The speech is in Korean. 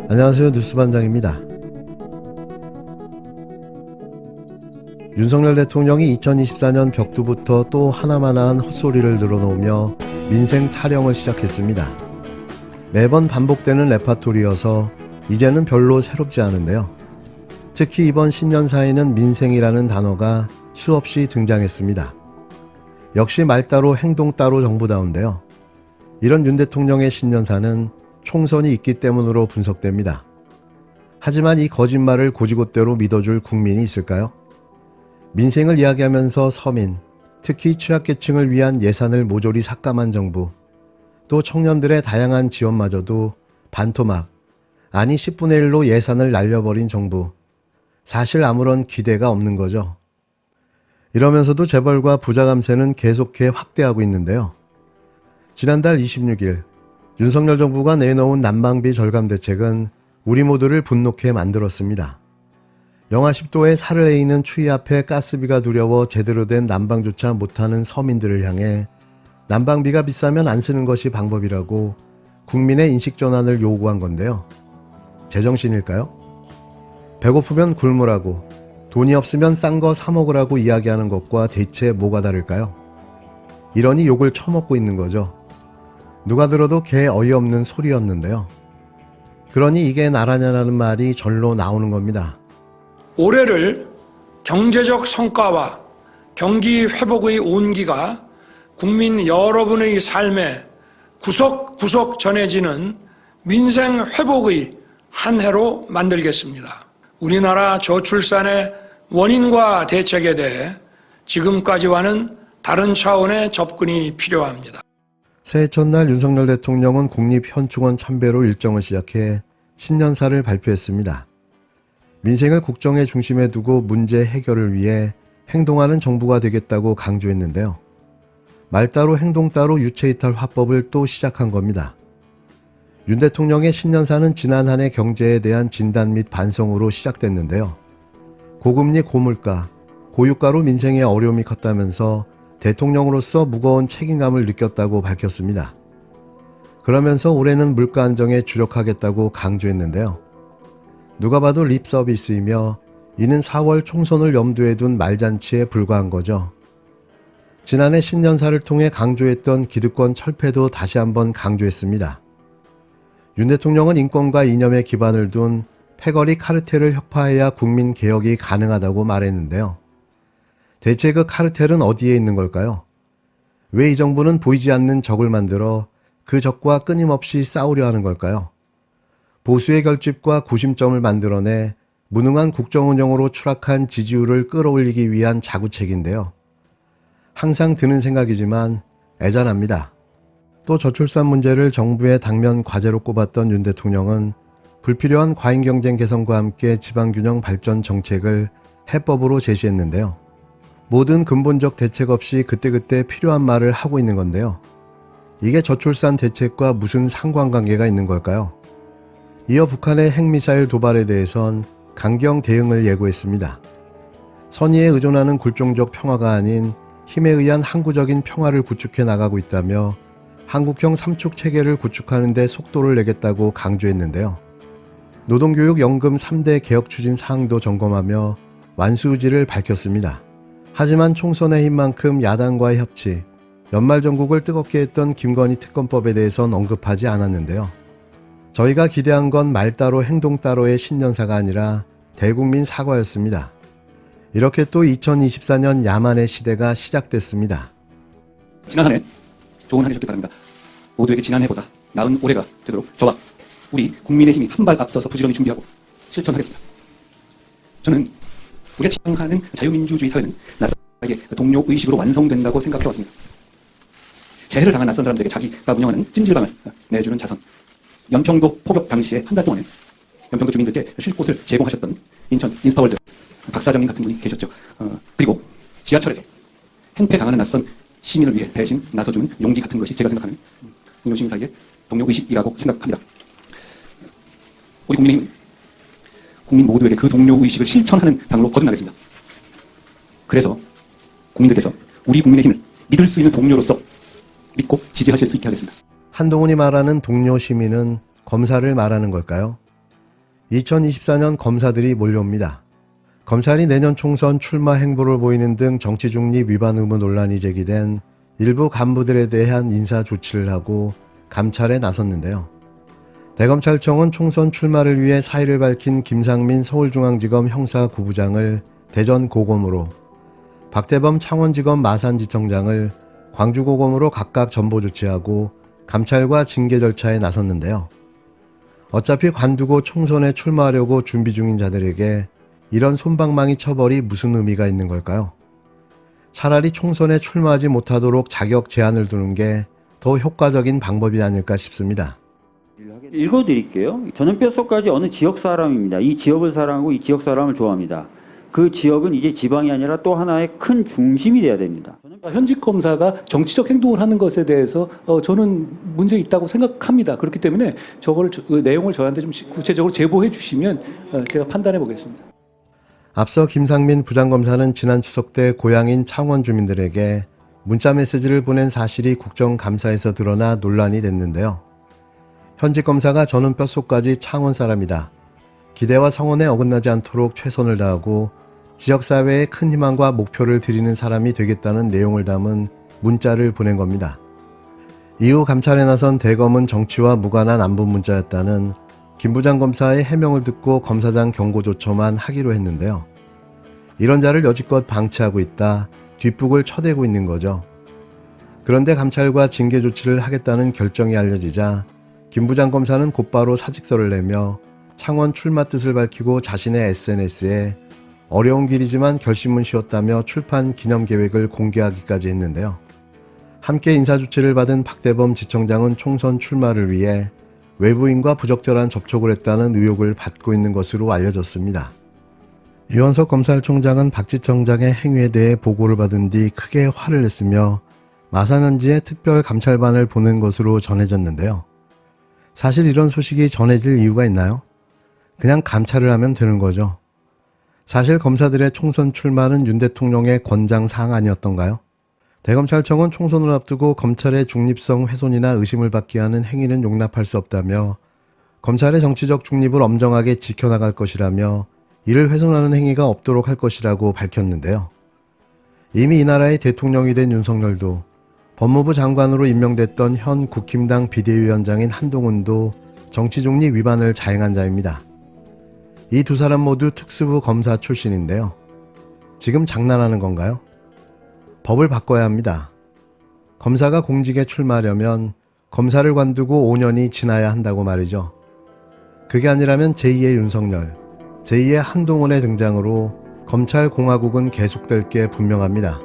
안녕하세요. 뉴스반장입니다. 윤석열 대통령이 2024년 벽두부터 또 하나만한 헛소리를 늘어놓으며 민생 타령을 시작했습니다. 매번 반복되는 레파토리여서 이제는 별로 새롭지 않은데요. 특히 이번 신년사에는 민생이라는 단어가 수없이 등장했습니다. 역시 말 따로 행동 따로 정부다운데요. 이런 윤 대통령의 신년사는 총선이 있기 때문으로 분석됩니다. 하지만 이 거짓말을 고지곳대로 믿어줄 국민이 있을까요? 민생을 이야기하면서 서민, 특히 취약계층을 위한 예산을 모조리 삭감한 정부, 또 청년들의 다양한 지원마저도 반토막, 아니 10분의 1로 예산을 날려버린 정부, 사실 아무런 기대가 없는 거죠. 이러면서도 재벌과 부자 감세는 계속해 확대하고 있는데요. 지난달 26일 윤석열 정부가 내놓은 난방비 절감 대책은 우리 모두를 분노케 만들었습니다. 영하 10도에 살을 에이는 추위 앞에 가스비가 두려워 제대로 된 난방조차 못하는 서민들을 향해 난방비가 비싸면 안 쓰는 것이 방법이라고 국민의 인식 전환을 요구한 건데요. 제정신일까요? 배고프면 굶으라고, 돈이 없으면 싼 거 사 먹으라고 이야기하는 것과 대체 뭐가 다를까요? 이러니 욕을 처먹고 있는 거죠. 누가 들어도 개 어이없는 소리였는데요. 그러니 이게 나라냐라는 말이 절로 나오는 겁니다. 올해를 경제적 성과와 경기 회복의 온기가 국민 여러분의 삶에 구석구석 전해지는 민생 회복의 한 해로 만들겠습니다. 우리나라 저출산의 원인과 대책에 대해 지금까지와는 다른 차원의 접근이 필요합니다. 새해 첫날 윤석열 대통령은 국립현충원 참배로 일정을 시작해 신년사를 발표했습니다. 민생을 국정의 중심에 두고 문제 해결을 위해 행동하는 정부가 되겠다고 강조했는데요. 말 따로 행동 따로 유체이탈 화법을 또 시작한 겁니다. 윤 대통령의 신년사는 지난 한 해 경제에 대한 진단 및 반성으로 시작됐는데요. 고금리 고물가, 고유가로 민생의 어려움이 컸다면서 대통령으로서 무거운 책임감을 느꼈다고 밝혔습니다. 그러면서 올해는 물가 안정에 주력하겠다고 강조했는데요. 누가 봐도 립 서비스이며 이는 4월 총선을 염두에 둔 말잔치에 불과한 거죠. 지난해 신년사를 통해 강조했던 기득권 철폐도 다시 한번 강조했습니다. 윤 대통령은 인권과 이념에 기반을 둔 패거리 카르텔을 혁파해야 국민 개혁이 가능하다고 말했는데요. 대체 그 카르텔은 어디에 있는 걸까요? 왜 이 정부는 보이지 않는 적을 만들어 그 적과 끊임없이 싸우려 하는 걸까요? 보수의 결집과 구심점을 만들어내 무능한 국정운영으로 추락한 지지율을 끌어올리기 위한 자구책인데요. 항상 드는 생각이지만 애잔합니다. 또 저출산 문제를 정부의 당면 과제로 꼽았던 윤 대통령은 불필요한 과잉경쟁 개선과 함께 지방균형 발전 정책을 해법으로 제시했는데요. 모든 근본적 대책 없이 그때그때 필요한 말을 하고 있는 건데요. 이게 저출산 대책과 무슨 상관관계가 있는 걸까요? 이어 북한의 핵미사일 도발에 대해선 강경 대응을 예고했습니다. 선의에 의존하는 굴종적 평화가 아닌 힘에 의한 항구적인 평화를 구축해 나가고 있다며 한국형 삼축 체계를 구축하는 데 속도를 내겠다고 강조했는데요. 노동교육 연금 3대 개혁 추진 사항도 점검하며 완수 의지를 밝혔습니다. 하지만 총선의 힘만큼 야당과의 협치, 연말 전국을 뜨겁게 했던 김건희 특검법에 대해선 언급하지 않았는데요. 저희가 기대한 건 말 따로 행동 따로의 신년사가 아니라 대국민 사과였습니다. 이렇게 또 2024년 야만의 시대가 시작됐습니다. 지난 한 해 좋은 한 해 되셨길 바랍니다. 모두에게 지난 해보다 나은 올해가 되도록 저와 우리 국민의힘이 한 발 앞서서 부지런히 준비하고 실천하겠습니다. 저는 우리가 지향하는 자유민주주의 사회는 낯선에게 동료의식으로 완성된다고 생각해왔습니다. 재해를 당한 낯선 사람들에게 자기가 운영하는 찜질방을 내주는 자선, 연평도 포격 당시에 한 달 동안에 연평도 주민들께 쉴 곳을 제공하셨던 인천 인스타월드 박 사장님 같은 분이 계셨죠. 그리고 지하철에서 행패당하는 낯선 시민을 위해 대신 나서주는 용기 같은 것이 제가 생각하는 동료 시민 사이의 동료의식이라고 생각합니다. 우리 국민의힘 국민 모두에게 그 동료의식을 실천하는 당으로 거듭나겠습니다. 그래서 국민들께서 우리 국민의힘을 믿을 수 있는 동료로서 믿고 지지하실 수 있게 하겠습니다. 한동훈이 말하는 동료 시민은 검사를 말하는 걸까요? 2024년 검사들이 몰려옵니다. 검찰이 내년 총선 출마 행보를 보이는 등 정치 중립 위반 의무 논란이 제기된 일부 간부들에 대한 인사 조치를 하고 감찰에 나섰는데요. 대검찰청은 총선 출마를 위해 사의를 밝힌 김상민 서울중앙지검 형사9부장을 대전고검으로, 박대범 창원지검 마산지청장을 광주고검으로 각각 전보 조치하고 감찰과 징계 절차에 나섰는데요. 어차피 관두고 총선에 출마하려고 준비 중인 자들에게 이런 솜방망이 처벌이 무슨 의미가 있는 걸까요? 차라리 총선에 출마하지 못하도록 자격 제한을 두는 게 더 효과적인 방법이 아닐까 싶습니다. 읽어드릴게요. 저는 뼛속까지 어느 지역 사람입니다. 이 지역을 사랑하고 이 지역 사람을 좋아합니다. 그 지역은 이제 지방이 아니라 또 하나의 큰 중심이 돼야 됩니다. 현직 검사가 정치적 행동을 하는 것에 대해서 저는 문제 있다고 생각합니다. 그렇기 때문에 그 내용을 저한테 좀 구체적으로 제보해 주시면 제가 판단해 보겠습니다. 앞서 김상민 부장검사는 지난 추석 때 고향인 창원 주민들에게 문자 메시지를 보낸 사실이 국정감사에서 드러나 논란이 됐는데요. 현직 검사가 저는 뼛속까지 창원 사람이다. 기대와 성원에 어긋나지 않도록 최선을 다하고 지역사회에 큰 희망과 목표를 드리는 사람이 되겠다는 내용을 담은 문자를 보낸 겁니다. 이후 감찰에 나선 대검은 정치와 무관한 안부 문자였다는 김 부장검사의 해명을 듣고 검사장 경고 조처만 하기로 했는데요. 이런 자를 여지껏 방치하고 있다, 뒷북을 쳐대고 있는 거죠. 그런데 감찰과 징계 조치를 하겠다는 결정이 알려지자 김 부장검사는 곧바로 사직서를 내며 창원 출마 뜻을 밝히고 자신의 SNS에 어려운 길이지만 결심은 쉬웠다며 출판 기념 계획을 공개하기까지 했는데요. 함께 인사조치를 받은 박대범 지청장은 총선 출마를 위해 외부인과 부적절한 접촉을 했다는 의혹을 받고 있는 것으로 알려졌습니다. 이원석 검찰총장은 박 지청장의 행위에 대해 보고를 받은 뒤 크게 화를 냈으며 마산현지에 특별감찰반을 보낸 것으로 전해졌는데요. 사실 이런 소식이 전해질 이유가 있나요? 그냥 감찰을 하면 되는 거죠. 사실 검사들의 총선 출마는 윤 대통령의 권장사항 아니었던가요? 대검찰청은 총선을 앞두고 검찰의 중립성 훼손이나 의심을 받게 하는 행위는 용납할 수 없다며 검찰의 정치적 중립을 엄정하게 지켜나갈 것이라며 이를 훼손하는 행위가 없도록 할 것이라고 밝혔는데요. 이미 이 나라의 대통령이 된 윤석열도 법무부 장관으로 임명됐던 현 국힘당 비대위원장인 한동훈도 정치 중립 위반을 자행한 자입니다. 이 두 사람 모두 특수부 검사 출신인데요. 지금 장난하는 건가요? 법을 바꿔야 합니다. 검사가 공직에 출마하려면 검사를 관두고 5년이 지나야 한다고 말이죠. 그게 아니라면 제2의 윤석열, 제2의 한동훈의 등장으로 검찰공화국은 계속될 게 분명합니다.